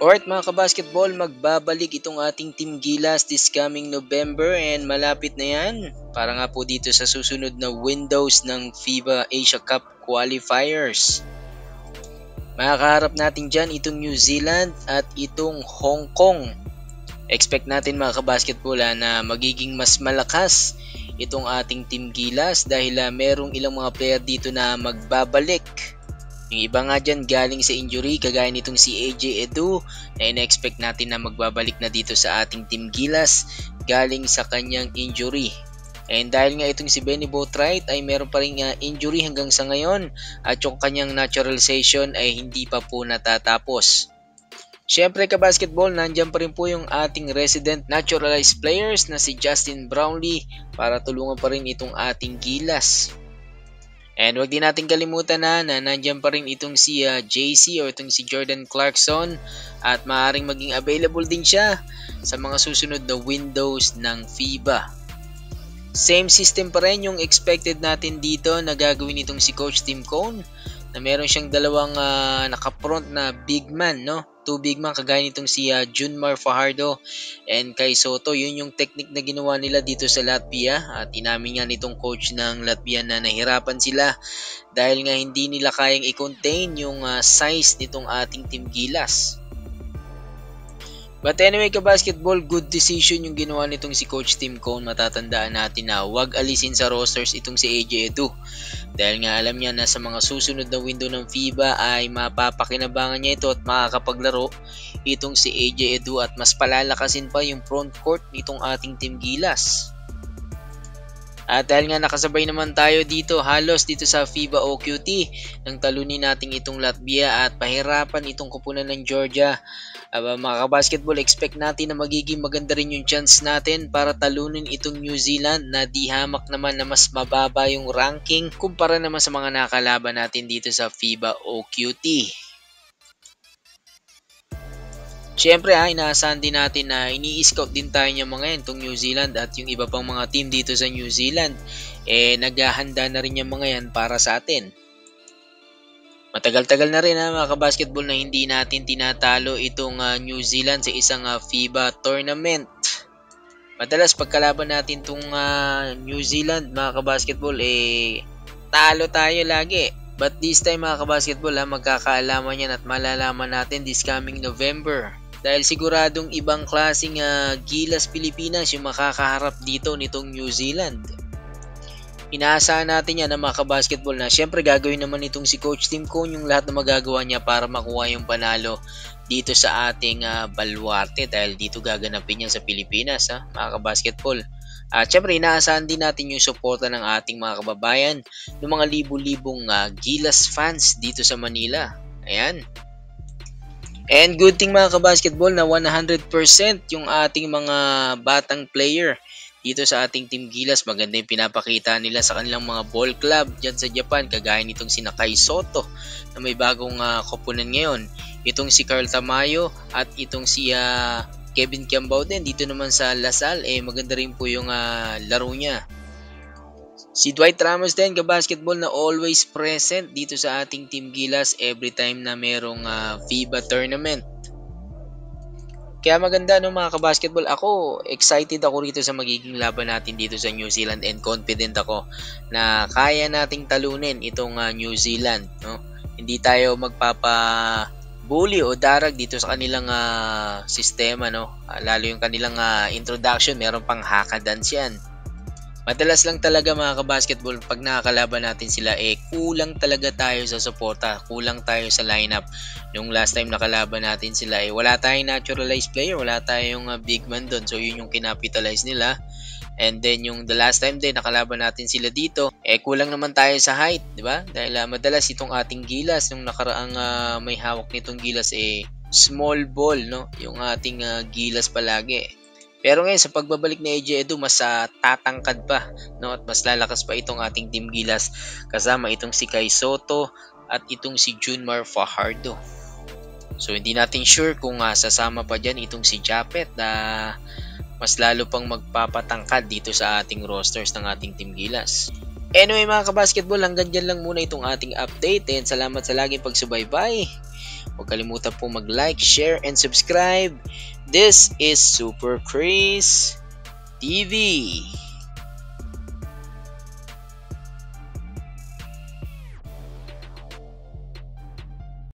Alright mga kabasketball, magbabalik itong ating Team Gilas this coming November and malapit na yan para nga po dito sa susunod na windows ng FIBA Asia Cup Qualifiers. Makakaharap natin dyan itong New Zealand at itong Hong Kong. Expect natin mga kabasketball na magiging mas malakas itong ating Team Gilas dahil merong ilang mga player dito na magbabalik. Yung iba nga dyan galing sa injury kagaya nitong si AJ Edu na ina-expect natin na magbabalik na dito sa ating Team Gilas galing sa kanyang injury. And dahil nga itong si Benny Boatwright ay meron pa rin injury hanggang sa ngayon at yung kanyang naturalization ay hindi pa po natatapos. Siyempre kabasketball, nandyan pa rin po yung ating resident naturalized players na si Justin Brownlee para tulungan pa rin itong ating Gilas. And wag din natin kalimutan na nandyan pa rin itong si JC o itong si Jordan Clarkson at maaaring maging available din siya sa mga susunod na windows ng FIBA. Same system pa rin yung expected natin dito na gagawin itong si Coach Tim Cone na meron siyang dalawang nakapront na big man, no? Two big man kagaya nitong si Junmar Fajardo and Kai Soto. Yun yung technique na ginawa nila dito sa Latvia at inamin nga nitong coach ng Latvia na nahirapan sila dahil nga hindi nila kayang i-contain yung size nitong ating Team Gilas. But anyway kabasketball, good decision yung ginawa nitong si Coach Tim Cone. Matatandaan natin na wag alisin sa rosters itong si AJ Edu. Dahil nga alam niya na sa mga susunod na window ng FIBA ay mapapakinabangan niya ito at makakapaglaro itong si AJ Edu at mas palalakasin pa yung front court nitong ating Team Gilas. At dahil nga nakasabay naman tayo dito halos dito sa FIBA OQT nang talunin natin itong Latvia at pahirapan itong kupunan ng Georgia. Mga kabasketball, expect natin na magiging maganda rin yung chance natin para talunin itong New Zealand na di hamak naman na mas mababa yung ranking kumpara naman sa mga nakalaban natin dito sa FIBA OQT. Siyempre inaasahan din natin na ini-scout din tayo ng mga yan itong New Zealand at yung iba pang mga team dito sa New Zealand naghahanda na rin yung mga yan para sa atin. Matagal-tagal na rin mga kabasketball na hindi natin tinatalo itong New Zealand sa isang FIBA tournament. Madalas pagkalaban natin itong New Zealand mga kabasketball talo tayo lagi. But this time mga kabasketball magkakaalaman yan at malalaman natin this coming November. Dahil siguradong ibang klaseng Gilas Pilipinas yung makakaharap dito nitong New Zealand. Inaasahan natin yan mga kabasketball na syempre gagawin naman itong si Coach Tim Cone yung lahat na magagawa niya para makuha yung panalo dito sa ating baluarte dahil dito gaganapin yan sa Pilipinas mga kabasketball. At syempre inaasahan din natin yung suporta ng ating mga kababayan ng mga libu-libong Gilas fans dito sa Manila. Ayan. And good thing mga kabasketball na 100% yung ating mga batang player dito sa ating Team Gilas. Maganda yung pinapakita nila sa kanilang mga ball club dyan sa Japan kagaya nitong si Kai Soto na may bagong koponan ngayon. Itong si Carl Tamayo at itong si Kevin Kiambao din dito naman sa Lasal maganda rin po yung laro niya. Si Dwight Ramos din kabasketball na always present dito sa ating Team Gilas every time na merong FIBA tournament. Kaya maganda mga kabasketball, ako excited ako rito sa magiging laban natin dito sa New Zealand and confident ako na kaya nating talunin itong New Zealand, no? Hindi tayo magpapa-bully o darag dito sa kanilang sistema, no? Lalo yung kanilang introduction, meron pang haka dance yan. Madalas lang talaga mga kabasketball pag nakakalaban natin sila kulang talaga tayo sa suporta, kulang tayo sa lineup. Yung last time nakalaban natin sila wala tayong naturalized player, wala tayong big man doon. So yun yung kinapitalize nila. And then yung the last time din nakalaban natin sila dito, kulang naman tayo sa height, di ba? Dahil madalas itong ating Gilas, nung nakaraang may hawak nitong Gilas small ball, no? Yung ating Gilas palagi. Pero ngayon sa pagbabalik ni AJ Edu mas tatangkad pa, no? At mas lalakas pa itong ating Team Gilas kasama itong si Kai Soto at itong si Junmar Fajardo. So hindi natin sure kung sasama pa dyan itong si Japet na mas lalo pang magpapatangkad dito sa ating rosters ng ating Team Gilas. Anyway mga kabasketball, hanggang dyan lang muna itong ating update and salamat sa laging pagsubaybay. Huwag kalimutan po mag-like, share, and subscribe. This is Super Chris TV.